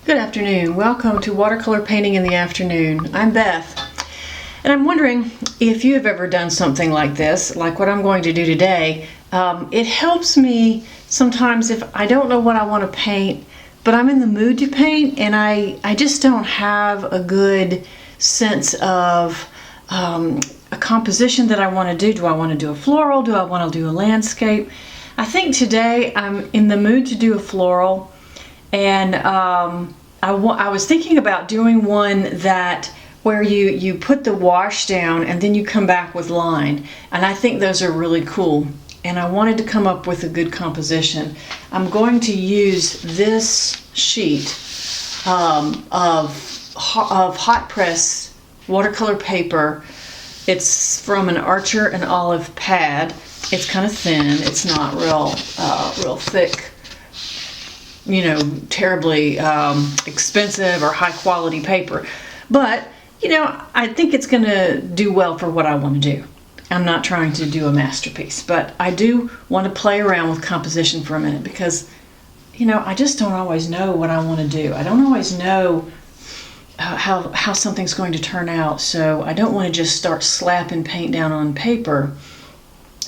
Good afternoon. Welcome to Watercolor Painting in the Afternoon. I'm Beth, and I'm wondering if you have ever done something like this, like what I'm going to do today. It helps me sometimes if I don't know what I want to paint, but I'm in the mood to paint, and I just don't have a good sense of a composition that I want to do. Do I want to do a floral? Do I want to do a landscape? I think today I'm in the mood to do a floral. And I was thinking about doing one that where you put the wash down and then you come back with line, and I think those are really cool, and I wanted to come up with a good composition. I'm going to use this sheet of hot press watercolor paper. It's from an Archer and Olive pad. It's kind of thin. It's not real thick, you know, terribly expensive or high quality paper, but you know, I think it's gonna do well for what I want to do. I'm not trying to do a masterpiece, but I do want to play around with composition for a minute because, you know, I just don't always know what I want to do. I don't always know how something's going to turn out, so I don't want to just start slapping paint down on paper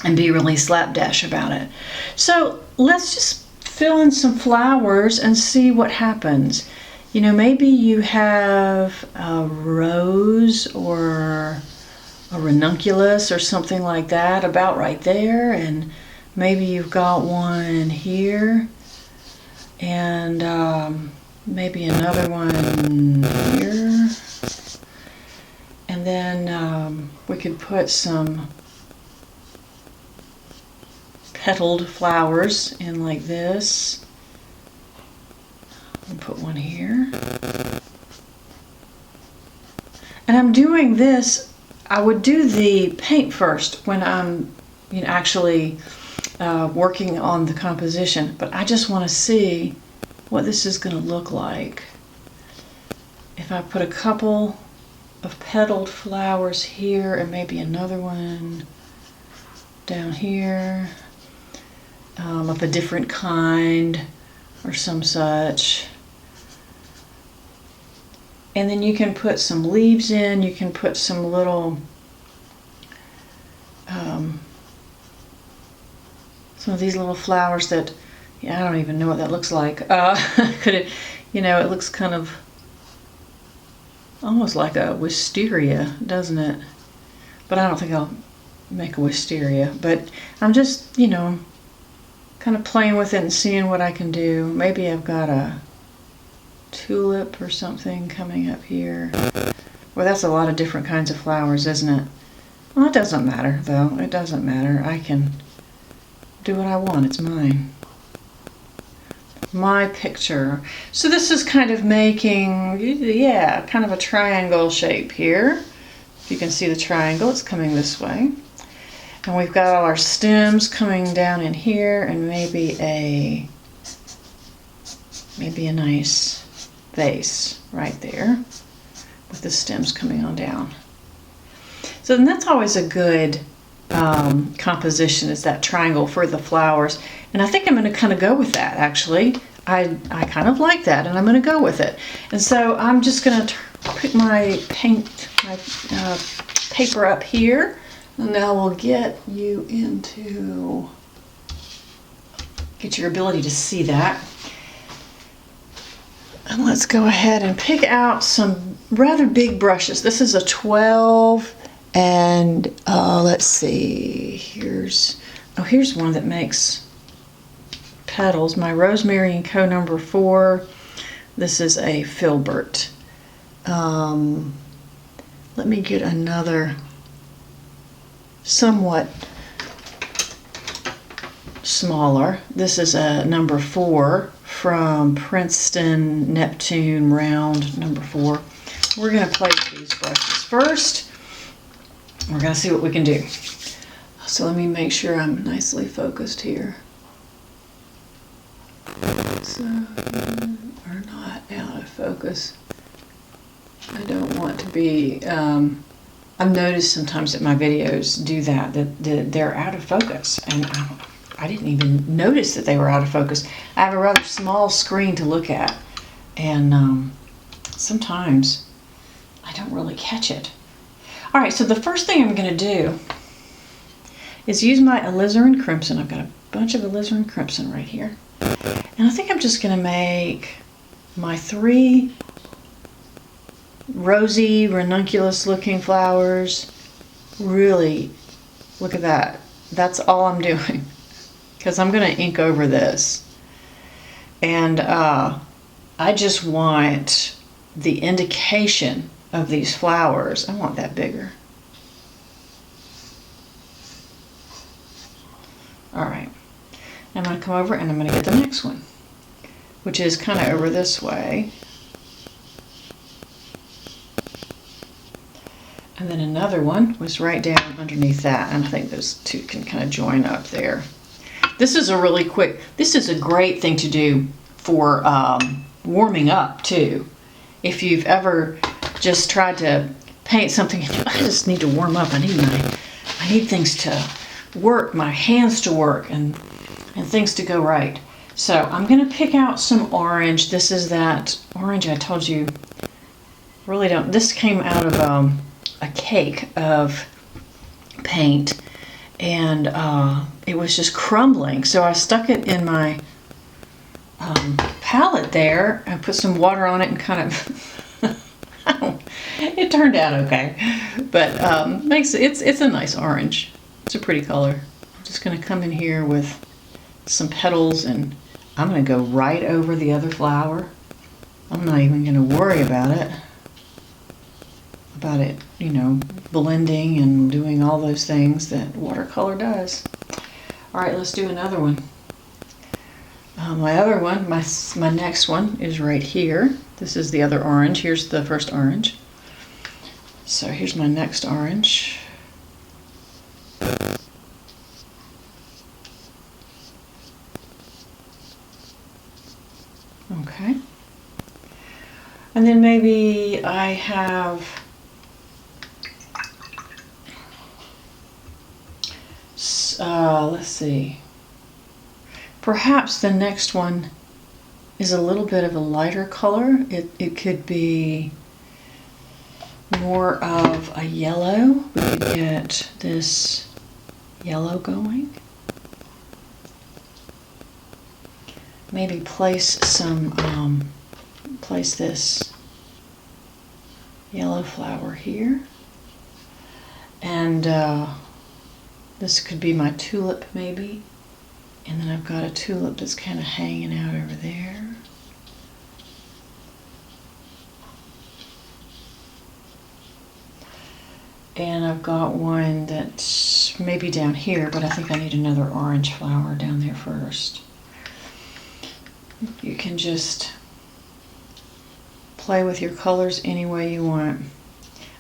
and be really slapdash about it. So let's just fill in some flowers and see what happens. You know, maybe you have a rose or a ranunculus or something like that about right there, and maybe you've got one here, and maybe another one here, and then we could put some petaled flowers in like this. I'll put one here. And I'm doing this, I would do the paint first when I'm, you know, actually working on the composition, but I just want to see what this is going to look like. If I put a couple of petaled flowers here and maybe another one down here, of a different kind or some such. And then you can put some leaves in, you can put some little, some of these little flowers that, yeah, I don't even know what that looks like. Could it, you know, it looks kind of almost like a wisteria, doesn't it? But I don't think I'll make a wisteria, but I'm just, you know, kind of playing with it and seeing what I can do. Maybe I've got a tulip or something coming up here. Well, that's a lot of different kinds of flowers, isn't it? Well, it doesn't matter, though. It doesn't matter. I can do what I want. It's mine. My picture. So this is kind of making, yeah, kind of a triangle shape here. If you can see the triangle, it's coming this way. And we've got all our stems coming down in here, and maybe a nice vase right there with the stems coming on down. So then that's always a good composition, is that triangle for the flowers. And I think I'm going to kind of go with that, actually. I kind of like that, and I'm going to go with it. And so I'm just going to put my paper up here. And now we'll get you into, get your ability to see that. And let's go ahead and pick out some rather big brushes. This is a 12, and let's see, here's one that makes petals. My Rosemary & Co. number 4. This is a filbert. Let me get another somewhat smaller. This is a number 4 from Princeton Neptune round number 4. We're going to play with these brushes first. We're going to see what we can do. So let me make sure I'm nicely focused here. So we're not out of focus. I don't want to be I've noticed sometimes that my videos do that they're out of focus, and I didn't even notice that they were out of focus. I have a rather small screen to look at, And sometimes I don't really catch it. All right, so the first thing I'm going to do is use my alizarin crimson. I've got a bunch of alizarin crimson right here. And I think I'm just going to make my 3 rosy, ranunculus looking flowers. Really, look at that. That's all I'm doing, because I'm going to ink over this. And I just want the indication of these flowers. I want that bigger. All right. I'm going to come over and I'm going to get the next one, which is kind of over this way. And then another one was right down underneath that. And I think those two can kind of join up there. This is a really quick, this is a great thing to do for warming up too. If you've ever just tried to paint something, I just need to warm up. I need things to work, my hands to work, and things to go right. So I'm going to pick out some orange. This is that orange I told you. Really don't. This came out of a cake of paint, and it was just crumbling. So I stuck it in my palette there and put some water on it and kind of. It turned out okay, but it's a nice orange. It's a pretty color. I'm just going to come in here with some petals, and I'm going to go right over the other flower. I'm not even going to worry about it, you know, blending and doing all those things that watercolor does. All right, let's do another one. My other one, my next one is right here. This is the other orange. Here's the first orange. So here's my next orange. Okay. And then maybe I have let's see. Perhaps the next one is a little bit of a lighter color. It could be more of a yellow. We could get this yellow going. Maybe place this yellow flower here. And this could be my tulip maybe. And then I've got a tulip that's kind of hanging out over there. And I've got one that's maybe down here, but I think I need another orange flower down there first. You can just play with your colors any way you want.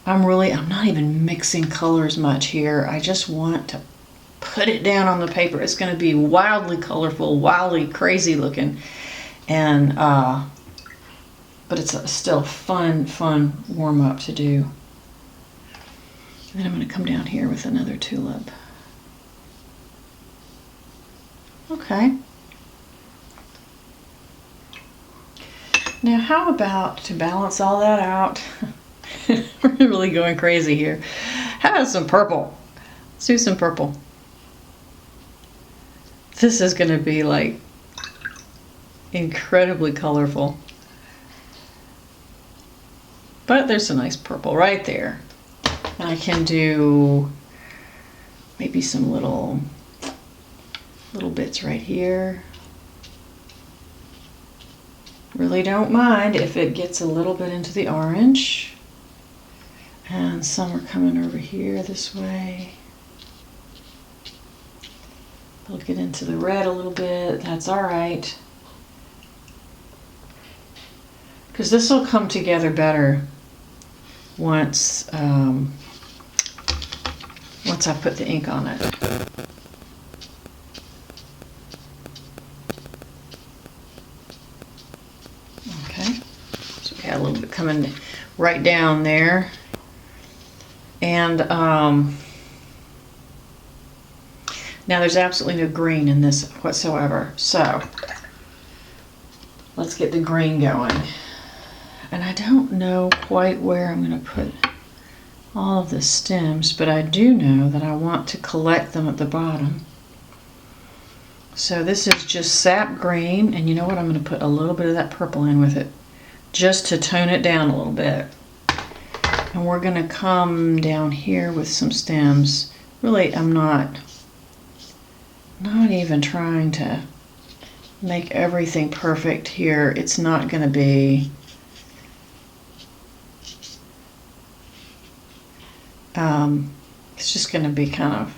I'm not even mixing colors much here. I just want to put it down on the paper. It's going to be wildly colorful, wildly crazy looking, and but it's still fun warm up to do. And then I'm going to come down here with another tulip. Okay. Now how about, to balance all that out, we're really going crazy here. How about some purple? Let's do some purple. This is going to be like incredibly colorful. But there's a nice purple right there. And I can do maybe some little bits right here. Really don't mind if it gets a little bit into the orange. And some are coming over here this way. They'll get into the red a little bit. That's all right. Because this will come together better once I put the ink on it. Okay, so we got a little bit coming right down there, and now there's absolutely no green in this whatsoever. So let's get the green going. And I don't know quite where I'm going to put all of the stems, but I do know that I want to collect them at the bottom. So this is just sap green, and you know what? I'm going to put a little bit of that purple in with it, just to tone it down a little bit. And we're going to come down here with some stems. Really, I'm not even trying to make everything perfect here. It's not going to be it's just going to be kind of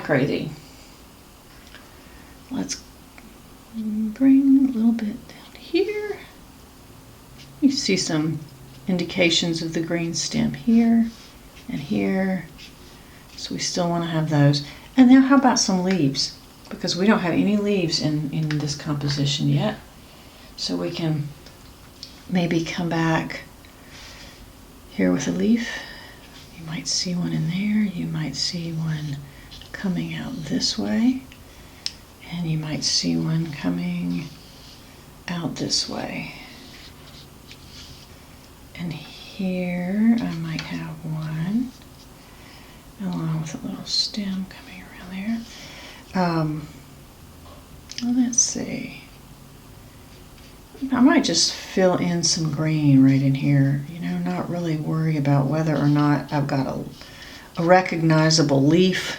crazy. Let's bring a little bit down here. You see some indications of the green stem here and here, so we still want to have those. And now how about some leaves, because we don't have any leaves in this composition yet, so we can maybe come back here with a leaf. You might see one in there, you might see one coming out this way, and you might see one coming out this way. And here I might have one along with a little stem coming around there. Let's see. I might just fill in some green right in here, you know, not really worry about whether or not I've got a recognizable leaf,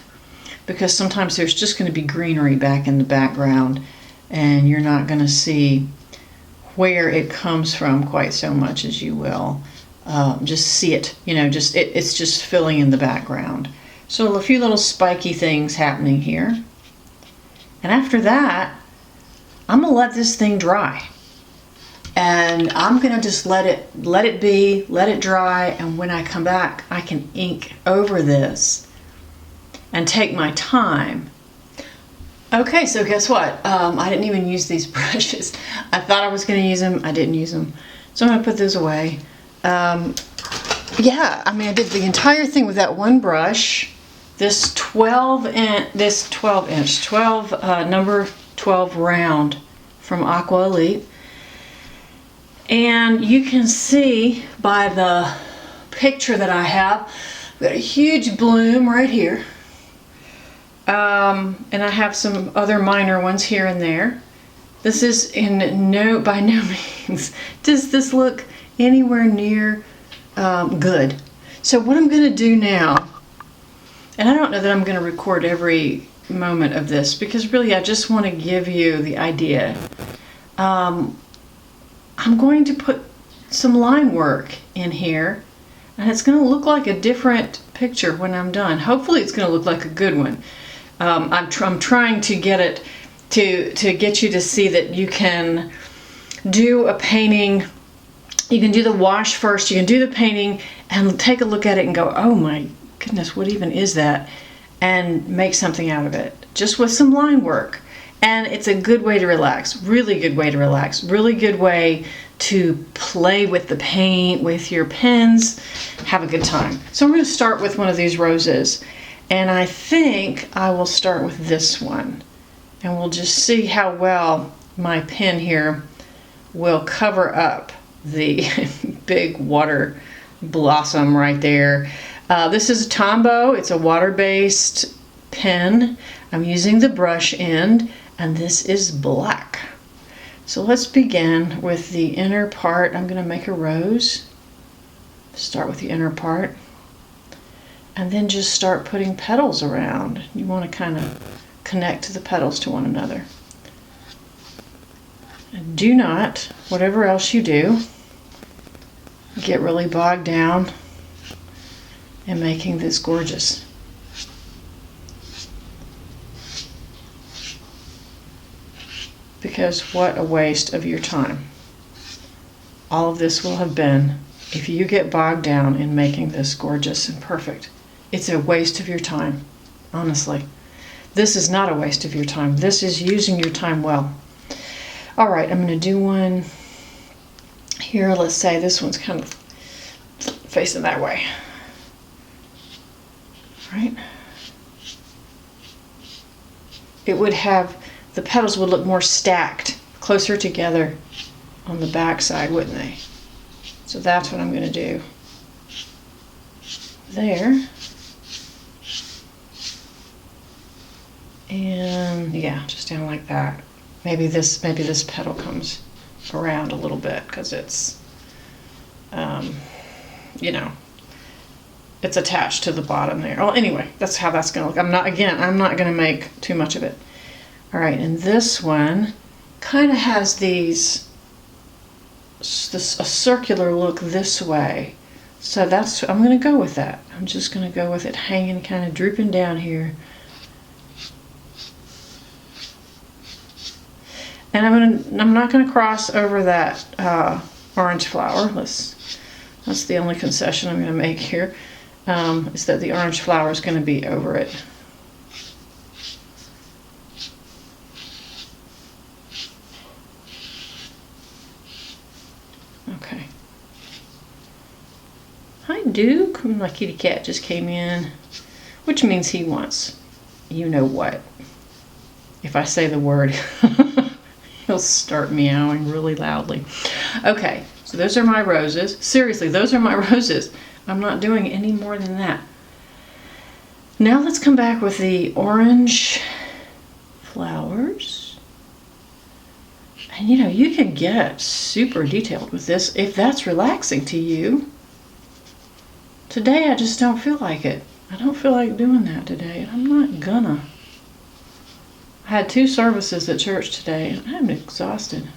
because sometimes there's just going to be greenery back in the background and you're not going to see where it comes from quite so much as you will just see it, you know, it's just filling in the background. So a few little spiky things happening here. And after that, I'm going to let this thing dry. And I'm going to just let it dry, and when I come back, I can ink over this and take my time. Okay, so guess what? I didn't even use these brushes. I thought I was going to use them. I didn't use them. So I'm going to put those away. Yeah, I mean, I did the entire thing with that one brush. This 12 number 12 round from Aqua Elite. And you can see by the picture that I have, I've got a huge bloom right here. And I have some other minor ones here and there. This is by no means does this look anywhere near good. So what I'm going to do now, and I don't know that I'm going to record every moment of this, because really I just want to give you the idea. I'm going to put some line work in here, and it's going to look like a different picture when I'm done. Hopefully it's going to look like a good one. I'm trying to get it to get you to see that you can do a painting. You can do the wash first, you can do the painting and take a look at it and go, oh my goodness, what even is that? And make something out of it, just with some line work. And it's a good way to relax, really good way to relax, really good way to play with the paint, with your pens, have a good time. So I'm going to start with one of these roses, and I think I will start with this one, and we'll just see how well my pen here will cover up the big water blossom right there. This is a Tombow, it's a water-based pen. I'm using the brush end, and this is black. So let's begin with the inner part. I'm going to make a rose. Start with the inner part, and then just start putting petals around. You want to kind of connect the petals to one another. And do not, whatever else you do, get really bogged down in making this gorgeous. Because what a waste of your time all of this will have been if you get bogged down in making this gorgeous and perfect. It's a waste of your time, honestly. This is not a waste of your time. This is using your time well. All right, I'm going to do one here. Let's say this one's kind of facing that way. Right? It would have the petals would look more stacked, closer together on the back side, wouldn't they? So that's what I'm going to do there. And yeah, just down like that. Maybe this petal comes around a little bit because it's, you know, it's attached to the bottom there. Well, anyway, that's how that's going to look. I'm not going to make too much of it. All right, and this one kind of has a circular look this way. So I'm going to go with that. I'm just going to go with it hanging, kind of drooping down here. And I'm not going to cross over that orange flower. That's the only concession I'm going to make here, is that the orange flower is going to be over it. Okay. Hi, Duke. My kitty cat just came in, which means he wants, you know what. If I say the word, he'll start meowing really loudly. Okay, so those are my roses. Seriously, those are my roses. I'm not doing any more than that. Now let's come back with the orange flowers. And you know, you can get super detailed with this if that's relaxing to you. Today I just don't feel like it. I don't feel like doing that today, and I'm not gonna. I had 2 services at church today, and I'm exhausted.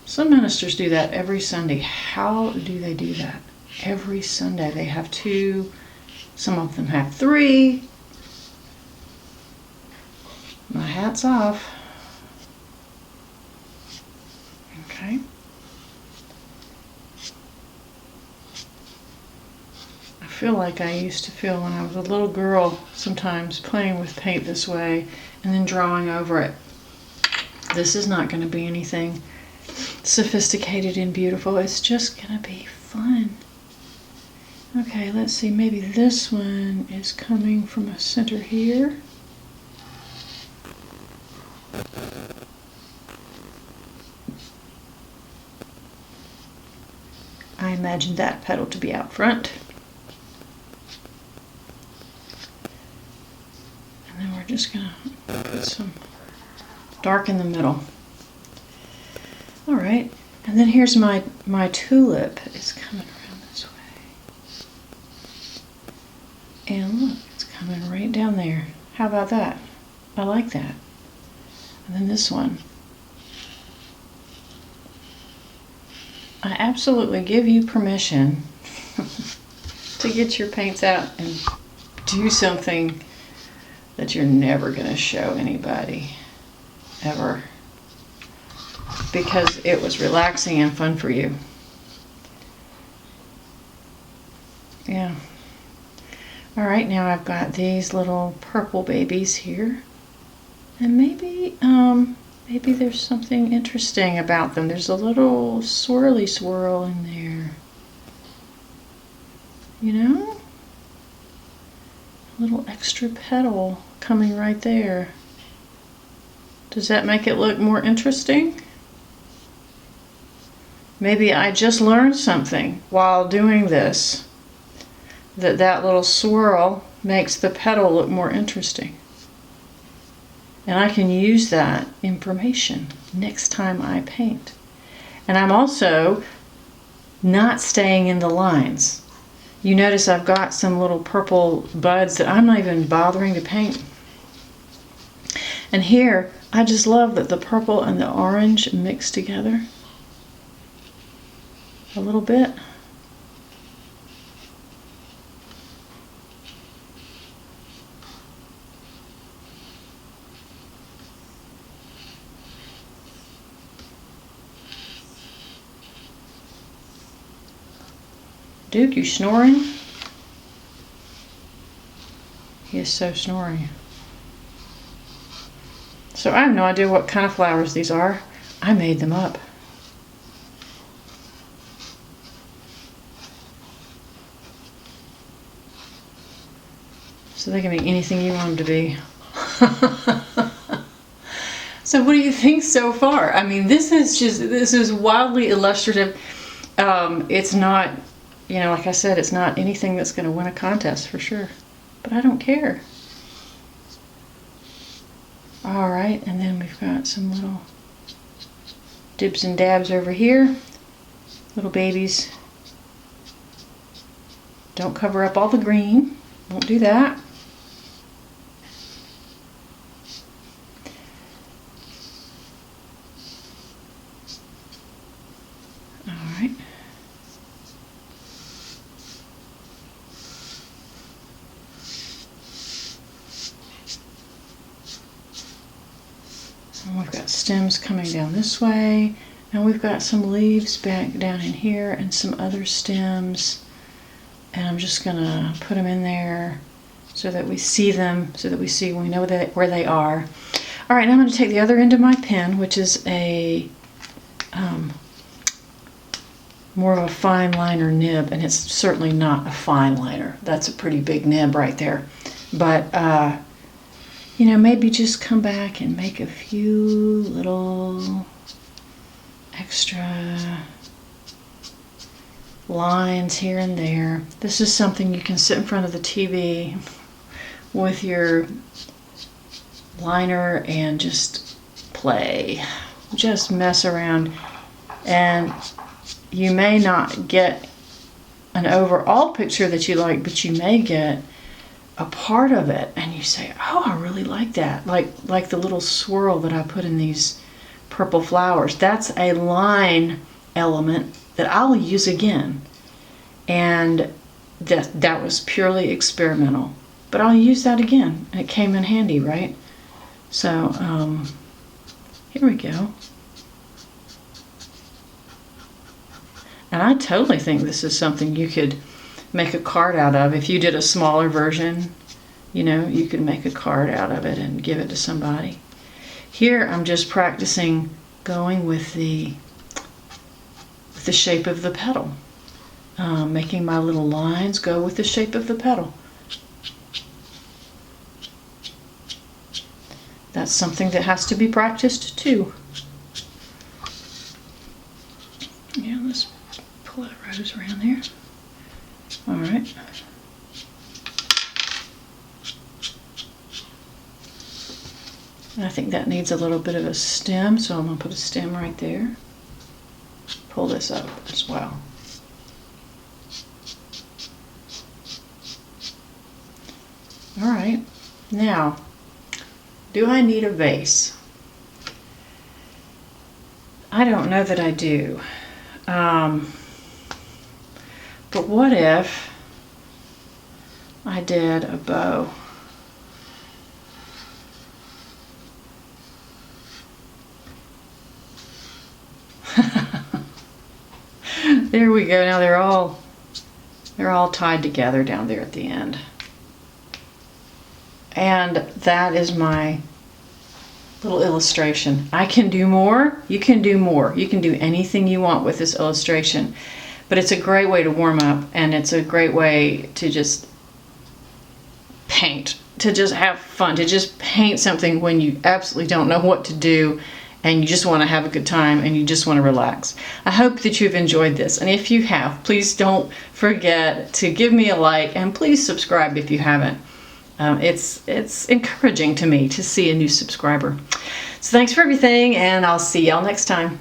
Some ministers do that every Sunday. How do they do that? Every Sunday they have 2, some of them have 3. My hat's off. Okay. I feel like I used to feel when I was a little girl, sometimes playing with paint this way and then drawing over it. This is not going to be anything sophisticated and beautiful. It's just going to be fun. Okay, let's see. Maybe this one is coming from a center here. I imagine that petal to be out front. And then we're just going to put some dark in the middle. All right, and then here's my tulip. It's coming around this way. And look, it's coming right down there. How about that? I like that. And then this one. I absolutely give you permission to get your paints out and do something that you're never going to show anybody, ever. Because it was relaxing and fun for you. Yeah. All right, now I've got these little purple babies here. And maybe there's something interesting about them. There's a little swirly swirl in there. You know? A little extra petal coming right there. Does that make it look more interesting? Maybe I just learned something while doing this, that little swirl makes the petal look more interesting. And I can use that information next time I paint. And I'm also not staying in the lines. You notice I've got some little purple buds that I'm not even bothering to paint. And here, I just love that the purple and the orange mix together a little bit. Duke, you snoring? He is so snoring. So I have no idea what kind of flowers these are. I made them up. So they can be anything you want them to be. So what do you think so far? I mean, this is wildly illustrative. It's not, you know, like I said, it's not anything that's going to win a contest for sure, but I don't care. All right, and then we've got some little dibs and dabs over here. Little babies. Don't cover up all the green. Won't do that. All right. And we've got stems coming down this way. And we've got some leaves back down in here and some other stems. And I'm just gonna put them in there so that we see them, so that we know where they are. All right, now I'm gonna take the other end of my pen, which is a more of a fine liner nib, and it's certainly not a fine liner. That's a pretty big nib right there. But you know, maybe just come back and make a few little extra lines here and there. This is something you can sit in front of the TV with your liner and just play. Just mess around. And you may not get an overall picture that you like, but you may get a part of it and you say, oh, I really like that. Like the little swirl that I put in these purple flowers. That's a line element that I'll use again. And that was purely experimental. But I'll use that again. And it came in handy, right? So, here we go. And I totally think this is something you could make a card out of. If you did a smaller version, you know, you could make a card out of it and give it to somebody. Here I'm just practicing going with the shape of the petal. Making my little lines go with the shape of the petal. That's something that has to be practiced too. Yeah, let's pull that rose around there. All right. And I think that needs a little bit of a stem, so I'm going to put a stem right there. Pull this up as well. All right. Now, do I need a vase? I don't know that I do. But what if I did a bow? There we go. Now they're all tied together down there at the end. And that is my little illustration. I can do more. You can do more. You can do anything you want with this illustration. But it's a great way to warm up, and it's a great way to just paint, to just have fun, to just paint something when you absolutely don't know what to do and you just want to have a good time and you just want to relax. I hope that you've enjoyed this, and if you have, please don't forget to give me a like and please subscribe if you haven't. It's encouraging to me to see a new subscriber. So thanks for everything, and I'll see y'all next time.